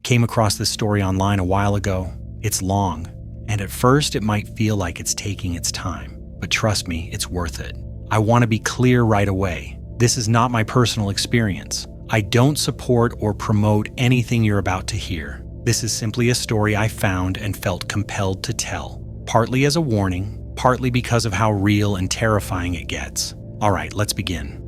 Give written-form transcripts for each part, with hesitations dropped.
Came across this story online a while ago. It's long, and at first it might feel like it's taking its time, but trust me, it's worth it. I want to be clear right away. This is not my personal experience. I don't support or promote anything you're about to hear. This is simply a story I found and felt compelled to tell, partly as a warning, partly because of how real and terrifying it gets. All right, let's begin.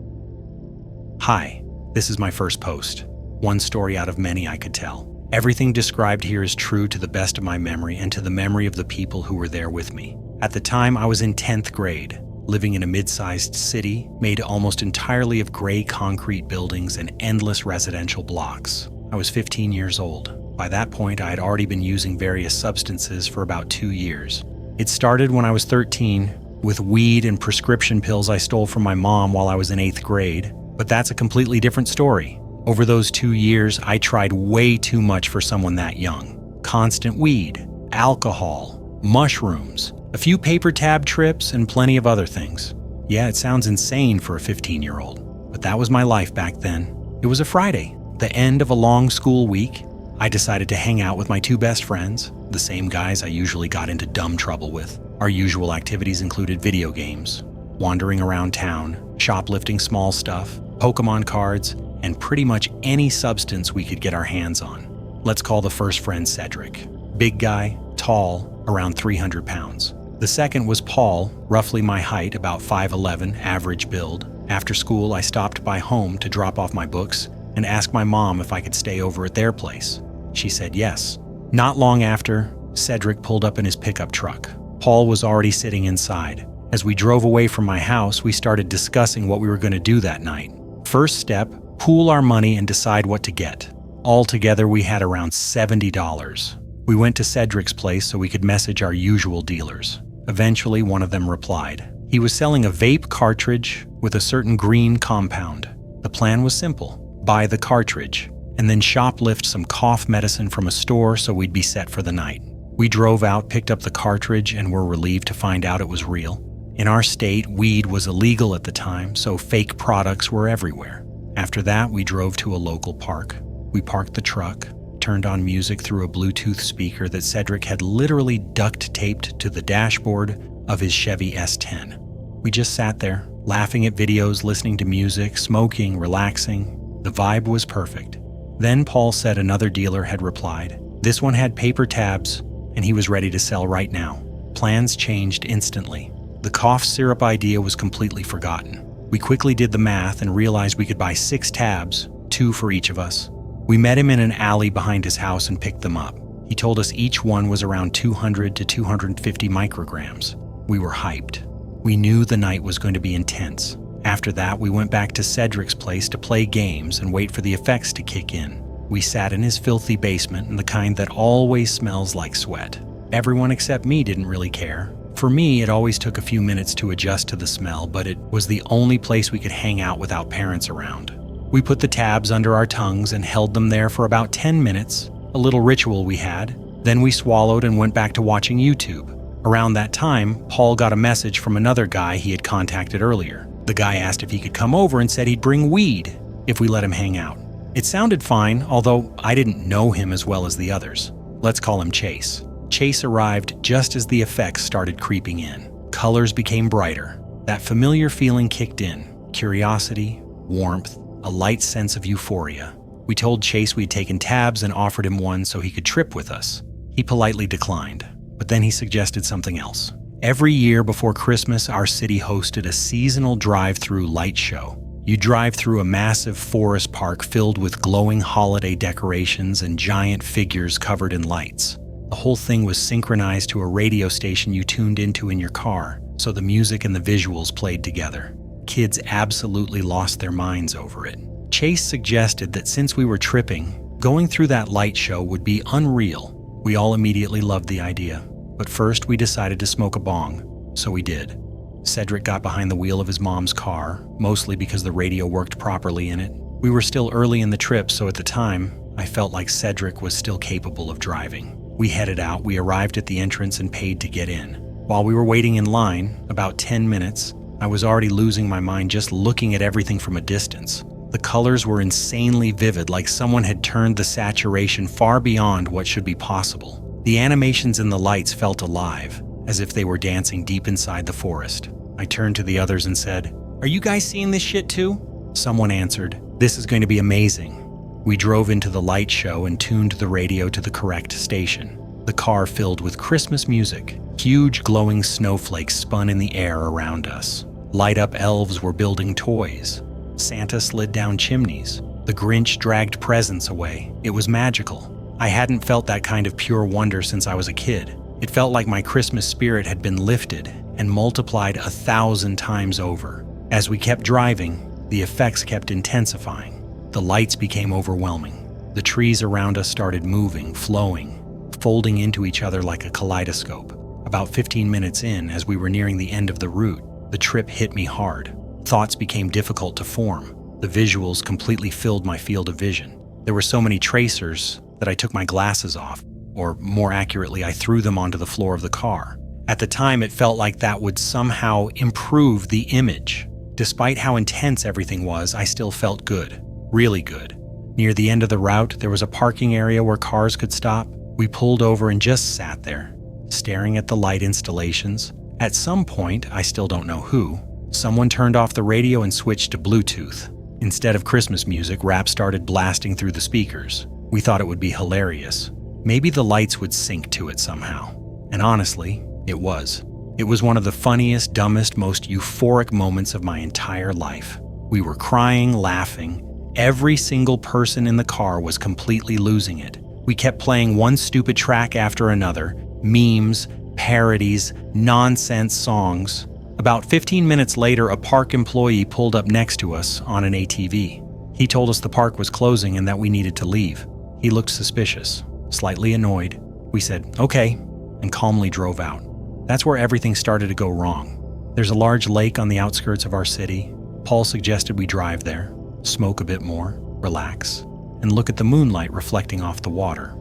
Hi, this is my first post. One story out of many I could tell. Everything described here is true to the best of my memory and to the memory of the people who were there with me. At the time, I was in 10th grade, living in a mid-sized city made almost entirely of gray concrete buildings and endless residential blocks. I was 15 years old. By that point, I had already been using various substances for about 2 years. It started when I was 13 with weed and prescription pills I stole from my mom while I was in 8th grade, but that's a completely different story. Over those 2 years, I tried way too much for someone that young. Constant weed, alcohol, mushrooms, a few paper tab trips, and plenty of other things. Yeah, it sounds insane for a 15-year-old, but that was my life back then. It was a Friday, the end of a long school week. I decided to hang out with my 2 best friends, the same guys I usually got into dumb trouble with. Our usual activities included video games, wandering around town, shoplifting small stuff, Pokemon cards, and pretty much any substance we could get our hands on. Let's call the first friend Cedric. Big guy, tall, around 300 pounds. The second was Paul, roughly my height, about 5'11", average build. After school, I stopped by home to drop off my books and ask my mom if I could stay over at their place. She said yes. Not long after, Cedric pulled up in his pickup truck. Paul was already sitting inside. As we drove away from my house, we started discussing what we were going to do that night. First step, pool our money and decide what to get. Altogether, we had around $70. We went to Cedric's place so we could message our usual dealers. Eventually, one of them replied. He was selling a vape cartridge with a certain green compound. The plan was simple. Buy the cartridge, and then shoplift some cough medicine from a store so we'd be set for the night. We drove out, picked up the cartridge, and were relieved to find out it was real. In our state, weed was illegal at the time, so fake products were everywhere. After that, we drove to a local park. We parked the truck, turned on music through a Bluetooth speaker that Cedric had literally duct-taped to the dashboard of his Chevy S10. We just sat there, laughing at videos, listening to music, smoking, relaxing. The vibe was perfect. Then Paul said another dealer had replied. This one had paper tabs, and he was ready to sell right now. Plans changed instantly. The cough syrup idea was completely forgotten. We quickly did the math and realized we could buy 6 tabs, 2 for each of us. We met him in an alley behind his house and picked them up. He told us each one was around 200 to 250 micrograms. We were hyped. We knew the night was going to be intense. After that, we went back to Cedric's place to play games and wait for the effects to kick in. We sat in his filthy basement, and the kind that always smells like sweat. Everyone except me didn't really care. For me, it always took a few minutes to adjust to the smell, but it was the only place we could hang out without parents around. We put the tabs under our tongues and held them there for about 10 minutes, a little ritual we had. Then we swallowed and went back to watching YouTube. Around that time, Paul got a message from another guy he had contacted earlier. The guy asked if he could come over and said he'd bring weed if we let him hang out. It sounded fine, although I didn't know him as well as the others. Let's call him Chase. Chase arrived just as the effects started creeping in. Colors became brighter. That familiar feeling kicked in. Curiosity, warmth, a light sense of euphoria. We told Chase we'd taken tabs and offered him one so he could trip with us. He politely declined, but then he suggested something else. Every year before Christmas, our city hosted a seasonal drive-through light show. You drive through a massive forest park filled with glowing holiday decorations and giant figures covered in lights. The whole thing was synchronized to a radio station you tuned into in your car, so the music and the visuals played together. Kids absolutely lost their minds over it. Chase suggested that since we were tripping, going through that light show would be unreal. We all immediately loved the idea, but first we decided to smoke a bong, so we did. Cedric got behind the wheel of his mom's car, mostly because the radio worked properly in it. We were still early in the trip, so at the time, I felt like Cedric was still capable of driving. We headed out, we arrived at the entrance and paid to get in. While we were waiting in line, about 10 minutes, I was already losing my mind just looking at everything from a distance. The The colors were insanely vivid, like someone had turned the saturation far beyond what should be possible. The animations in the lights felt alive, as if they were dancing deep inside the forest. I turned to the others and said, "Are you guys seeing this shit too?" Someone answered, "This is going to be amazing." We drove into the light show and tuned the radio to the correct station. The car filled with Christmas music. Huge glowing snowflakes spun in the air around us. Light-up elves were building toys. Santa slid down chimneys. The Grinch dragged presents away. It was magical. I hadn't felt that kind of pure wonder since I was a kid. It felt like my Christmas spirit had been lifted and multiplied 1,000 times over. As we kept driving, the effects kept intensifying. The lights became overwhelming. The trees around us started moving, flowing, folding into each other like a kaleidoscope. About 15 minutes in, as we were nearing the end of the route, the trip hit me hard. Thoughts became difficult to form. The visuals completely filled my field of vision. There were so many tracers that I took my glasses off, or more accurately, I threw them onto the floor of the car. At the time, it felt like that would somehow improve the image. Despite how intense everything was, I still felt good, really good. Near the end of the route, there was a parking area where cars could stop. We pulled over and just sat there, staring at the light installations. At some point, I still don't know who, someone turned off the radio and switched to Bluetooth. Instead of Christmas music, rap started blasting through the speakers. We thought it would be hilarious. Maybe the lights would sync to it somehow. And honestly, it was. It was one of the funniest, dumbest, most euphoric moments of my entire life. We were crying, laughing. Every single person in the car was completely losing it. We kept playing one stupid track after another, memes, parodies, nonsense songs. About 15 minutes later, a park employee pulled up next to us on an ATV. He told us the park was closing and that we needed to leave. He looked suspicious, slightly annoyed. We said, "Okay," and calmly drove out. That's where everything started to go wrong. There's a large lake on the outskirts of our city. Paul suggested we drive there, smoke a bit more, relax, and look at the moonlight reflecting off the water.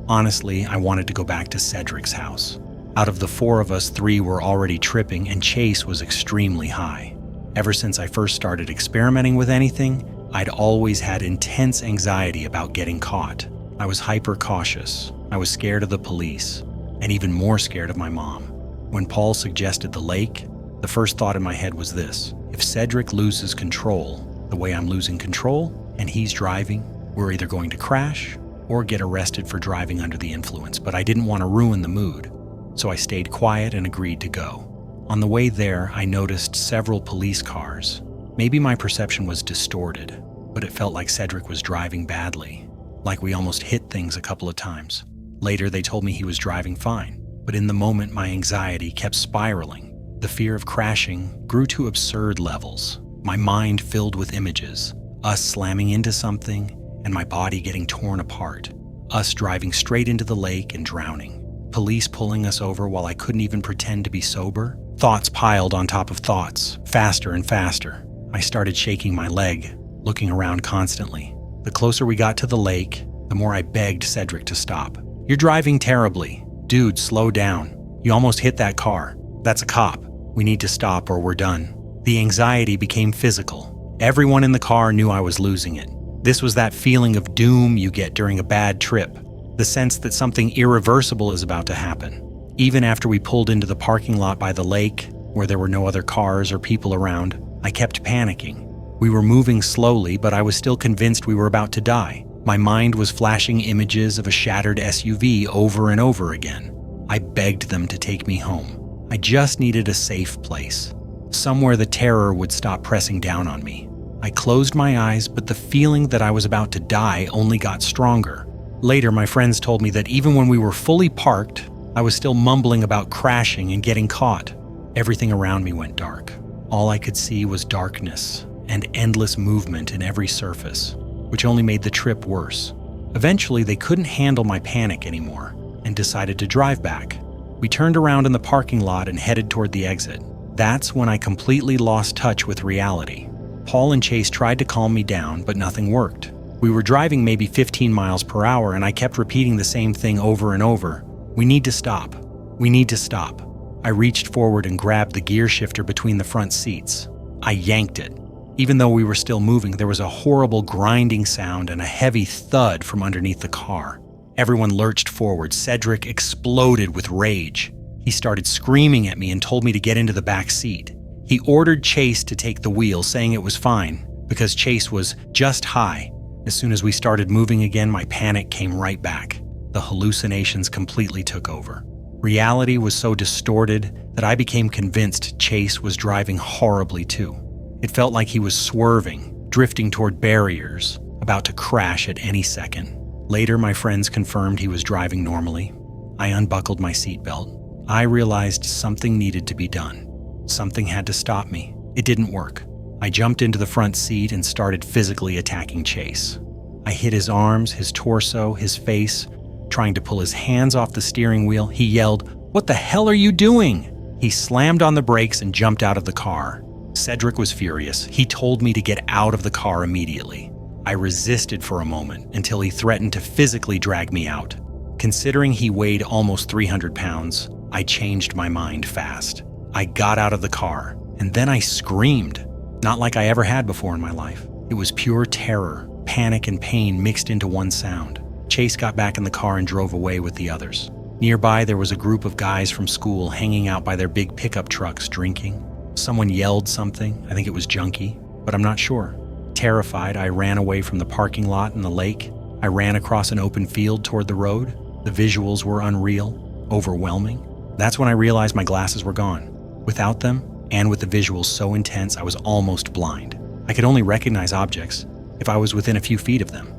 Honestly, I wanted to go back to Cedric's house. Out of the 4 of us, 3 were already tripping and Chase was extremely high. Ever since I first started experimenting with anything, I'd always had intense anxiety about getting caught. I was hyper cautious. I was scared of the police, and even more scared of my mom. When Paul suggested the lake, the first thought in my head was this: if Cedric loses control, the way I'm losing control, and he's driving, we're either going to crash or get arrested for driving under the influence, but I didn't want to ruin the mood. So I stayed quiet and agreed to go. On the way there, I noticed several police cars. Maybe my perception was distorted, but it felt like Cedric was driving badly, like we almost hit things a couple of times. Later, they told me he was driving fine, but in the moment, my anxiety kept spiraling. The fear of crashing grew to absurd levels. My mind filled with images, us slamming into something and my body getting torn apart, us driving straight into the lake and drowning. Police pulling us over while I couldn't even pretend to be sober. Thoughts piled on top of thoughts, faster and faster. I started shaking my leg, looking around constantly. The closer we got to the lake, the more I begged Cedric to stop. "You're driving terribly. Dude, slow down. You almost hit that car. That's a cop. We need to stop or we're done." The anxiety became physical. Everyone in the car knew I was losing it. This was that feeling of doom you get during a bad trip. The sense that something irreversible is about to happen. Even after we pulled into the parking lot by the lake, where there were no other cars or people around, I kept panicking. We were moving slowly, but I was still convinced we were about to die. My mind was flashing images of a shattered SUV over and over again. I begged them to take me home. I just needed a safe place, somewhere the terror would stop pressing down on me. I closed my eyes, but the feeling that I was about to die only got stronger. Later, my friends told me that even when we were fully parked, I was still mumbling about crashing and getting caught. Everything around me went dark. All I could see was darkness and endless movement in every surface, which only made the trip worse. Eventually, they couldn't handle my panic anymore and decided to drive back. We turned around in the parking lot and headed toward the exit. That's when I completely lost touch with reality. Paul and Chase tried to calm me down, but nothing worked. We were driving maybe 15 miles per hour, and I kept repeating the same thing over and over. "We need to stop. We need to stop." I reached forward and grabbed the gear shifter between the front seats. I yanked it. Even though we were still moving, there was a horrible grinding sound and a heavy thud from underneath the car. Everyone lurched forward. Cedric exploded with rage. He started screaming at me and told me to get into the back seat. He ordered Chase to take the wheel, saying it was fine, because Chase was just high. As soon as we started moving again, my panic came right back. The hallucinations completely took over. Reality was so distorted that I became convinced Chase was driving horribly too. It felt like he was swerving, drifting toward barriers, about to crash at any second. Later, my friends confirmed he was driving normally. I unbuckled my seatbelt. I realized something needed to be done. Something had to stop me. It didn't work. I jumped into the front seat and started physically attacking Chase. I hit his arms, his torso, his face, trying to pull his hands off the steering wheel. He yelled, "What the hell are you doing?" He slammed on the brakes and jumped out of the car. Cedric was furious. He told me to get out of the car immediately. I resisted for a moment until he threatened to physically drag me out. Considering he weighed almost 300 pounds, I changed my mind fast. I got out of the car, and then I screamed. Not like I ever had before in my life. It was pure terror, panic, and pain mixed into one sound. Chase got back in the car and drove away with the others. Nearby, there was a group of guys from school hanging out by their big pickup trucks drinking. Someone yelled something. I think it was junkie, but I'm not sure. Terrified, I ran away from the parking lot and the lake. I ran across an open field toward the road. The visuals were unreal, overwhelming. That's when I realized my glasses were gone. Without them, and with the visuals so intense, I was almost blind. I could only recognize objects if I was within a few feet of them.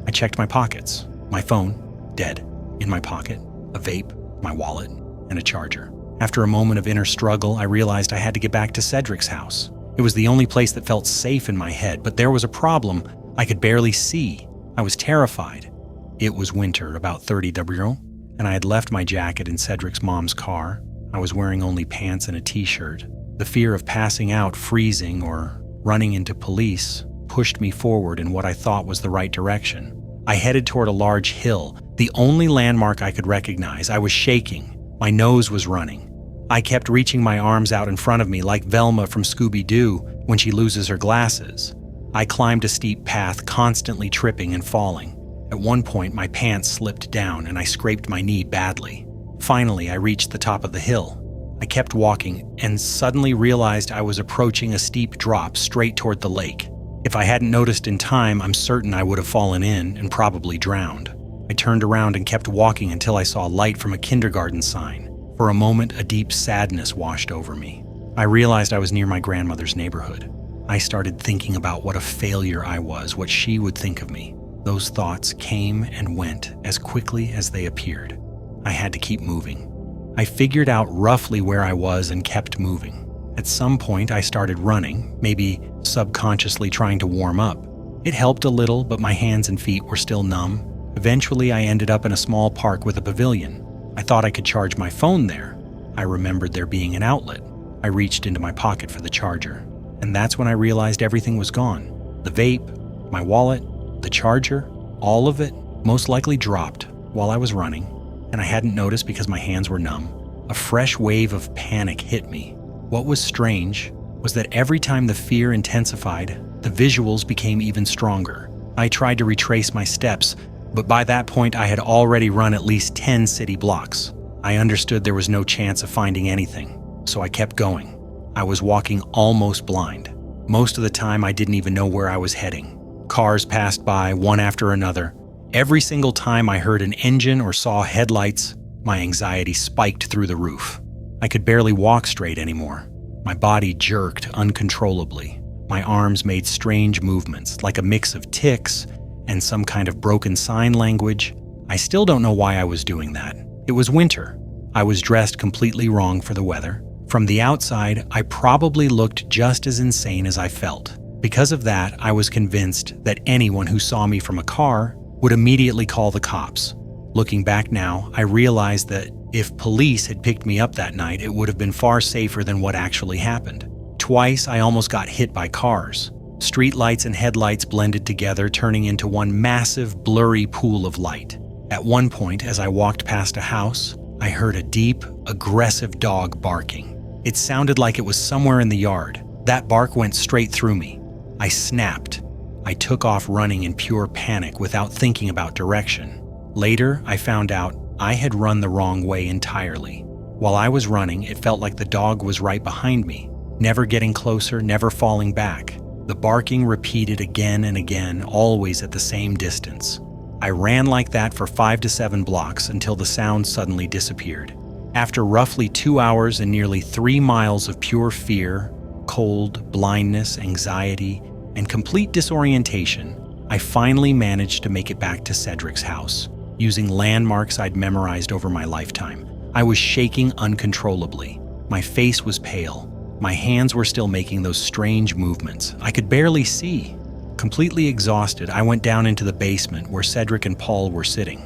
I checked my pockets. My phone, dead. In my pocket, a vape, my wallet, and a charger. After a moment of inner struggle, I realized I had to get back to Cedric's house. It was the only place that felt safe in my head, but there was a problem. I could barely see. I was terrified. It was winter, about 30 degrees, and I had left my jacket in Cedric's mom's car. I was wearing only pants and a t-shirt. The fear of passing out, freezing, or running into police pushed me forward in what I thought was the right direction. I headed toward a large hill, the only landmark I could recognize. I was shaking. My nose was running. I kept reaching my arms out in front of me like Velma from Scooby-Doo when she loses her glasses. I climbed a steep path, constantly tripping and falling. At one point, my pants slipped down and I scraped my knee badly. Finally, I reached the top of the hill. I kept walking and suddenly realized I was approaching a steep drop straight toward the lake. If I hadn't noticed in time, I'm certain I would have fallen in and probably drowned. I turned around and kept walking until I saw light from a kindergarten sign. For a moment, a deep sadness washed over me. I realized I was near my grandmother's neighborhood. I started thinking about what a failure I was, what she would think of me. Those thoughts came and went as quickly as they appeared. I had to keep moving. I figured out roughly where I was and kept moving. At some point, I started running, maybe subconsciously trying to warm up. It helped a little, but my hands and feet were still numb. Eventually, I ended up in a small park with a pavilion. I thought I could charge my phone there. I remembered there being an outlet. I reached into my pocket for the charger, and that's when I realized everything was gone. The vape, my wallet, the charger, all of it most likely dropped while I was running, and I hadn't noticed because my hands were numb. A fresh wave of panic hit me. What was strange was that every time the fear intensified, the visuals became even stronger. I tried to retrace my steps, but by that point I had already run at least 10 city blocks. I understood there was no chance of finding anything, so I kept going. I was walking almost blind. Most of the time I didn't even know where I was heading. Cars passed by, one after another. Every single time I heard an engine or saw headlights, my anxiety spiked through the roof. I could barely walk straight anymore. My body jerked uncontrollably. My arms made strange movements, like a mix of tics and some kind of broken sign language. I still don't know why I was doing that. It was winter. I was dressed completely wrong for the weather. From the outside, I probably looked just as insane as I felt. Because of that, I was convinced that anyone who saw me from a car would immediately call the cops. Looking back now, I realized that if police had picked me up that night, it would have been far safer than what actually happened. Twice, I almost got hit by cars. Street lights and headlights blended together, turning into one massive, blurry pool of light. At one point, as I walked past a house, I heard a deep, aggressive dog barking. It sounded like it was somewhere in the yard. That bark went straight through me. I snapped. I took off running in pure panic without thinking about direction. Later, I found out I had run the wrong way entirely. While I was running, it felt like the dog was right behind me, never getting closer, never falling back. The barking repeated again and again, always at the same distance. I ran like that for 5 to 7 blocks until the sound suddenly disappeared. After roughly 2 hours and nearly 3 miles of pure fear, cold, blindness, anxiety, and complete disorientation, I finally managed to make it back to Cedric's house, using landmarks I'd memorized over my lifetime. I was shaking uncontrollably. My face was pale. My hands were still making those strange movements. I could barely see. Completely exhausted, I went down into the basement where Cedric and Paul were sitting.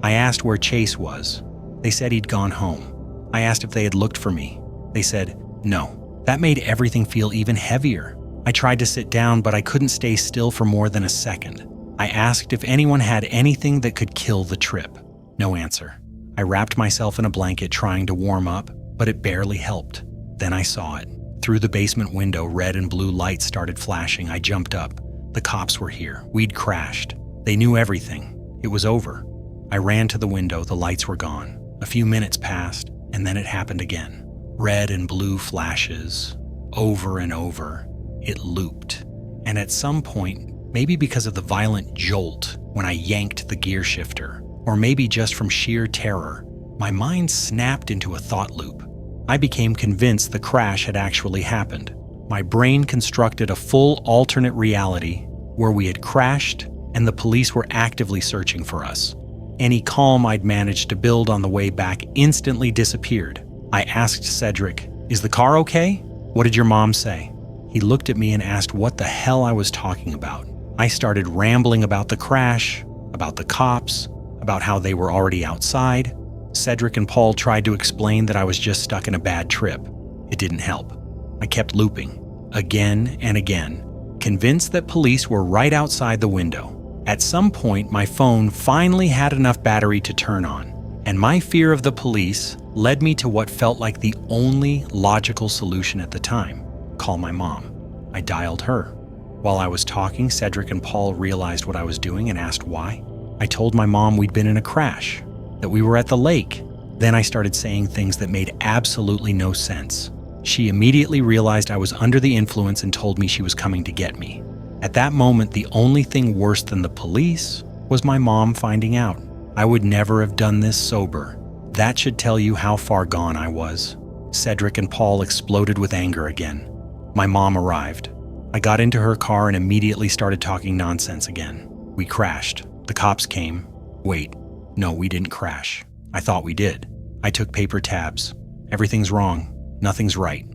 I asked where Chase was. They said he'd gone home. I asked if they had looked for me. They said no. That made everything feel even heavier. I tried to sit down, but I couldn't stay still for more than a second. I asked if anyone had anything that could kill the trip. No answer. I wrapped myself in a blanket trying to warm up, but it barely helped. Then I saw it. Through the basement window, red and blue lights started flashing. I jumped up. The cops were here. We'd crashed. They knew everything. It was over. I ran to the window. The lights were gone. A few minutes passed, and then it happened again. Red and blue flashes. Over and over. It looped. And at some point, maybe because of the violent jolt when I yanked the gear shifter, or maybe just from sheer terror, my mind snapped into a thought loop. I became convinced the crash had actually happened. My brain constructed a full alternate reality where we had crashed and the police were actively searching for us. Any calm I'd managed to build on the way back instantly disappeared. I asked Cedric, "Is the car okay? What did your mom say?" He looked at me and asked what the hell I was talking about. I started rambling about the crash, about the cops, about how they were already outside. Cedric and Paul tried to explain that I was just stuck in a bad trip. It didn't help. I kept looping, again and again, convinced that police were right outside the window. At some point, my phone finally had enough battery to turn on, and my fear of the police led me to what felt like the only logical solution at the time: call my mom. I dialed her. While I was talking, Cedric and Paul realized what I was doing and asked why. I told my mom we'd been in a crash, that we were at the lake. Then I started saying things that made absolutely no sense. She immediately realized I was under the influence and told me she was coming to get me. At that moment, the only thing worse than the police was my mom finding out. I would never have done this sober. That should tell you how far gone I was. Cedric and Paul exploded with anger again. My mom arrived. I got into her car and immediately started talking nonsense again. We crashed. The cops came. Wait, no, we didn't crash. I thought we did. I took paper tabs. Everything's wrong. Nothing's right.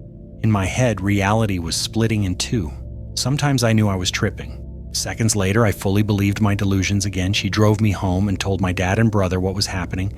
In my head, reality was splitting in two. Sometimes I knew I was tripping. Seconds later, I fully believed my delusions again. She drove me home and told my dad and brother what was happening.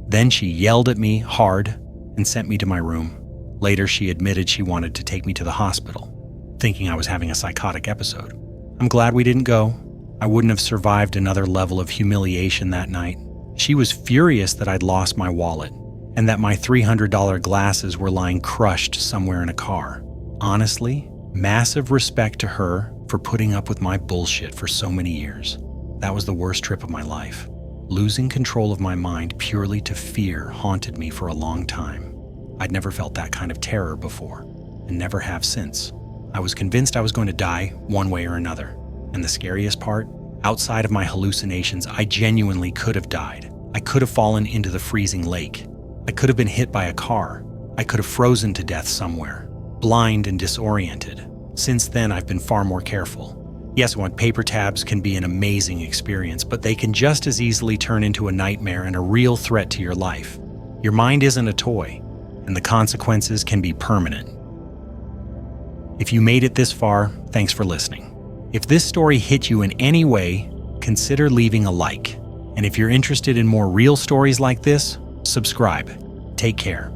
Then she yelled at me hard and sent me to my room. Later, she admitted she wanted to take me to the hospital, thinking I was having a psychotic episode. I'm glad we didn't go. I wouldn't have survived another level of humiliation that night. She was furious that I'd lost my wallet and that my $300 glasses were lying crushed somewhere in a car. Honestly, massive respect to her for putting up with my bullshit for so many years. That was the worst trip of my life. Losing control of my mind purely to fear haunted me for a long time. I'd never felt that kind of terror before, and never have since. I was convinced I was going to die one way or another. And the scariest part, outside of my hallucinations, I genuinely could have died. I could have fallen into the freezing lake. I could have been hit by a car. I could have frozen to death somewhere, blind and disoriented. Since then, I've been far more careful. Yes, paper tabs can be an amazing experience, but they can just as easily turn into a nightmare and a real threat to your life. Your mind isn't a toy, and the consequences can be permanent. If you made it this far, thanks for listening. If this story hit you in any way, consider leaving a like. And if you're interested in more real stories like this, subscribe. Take care.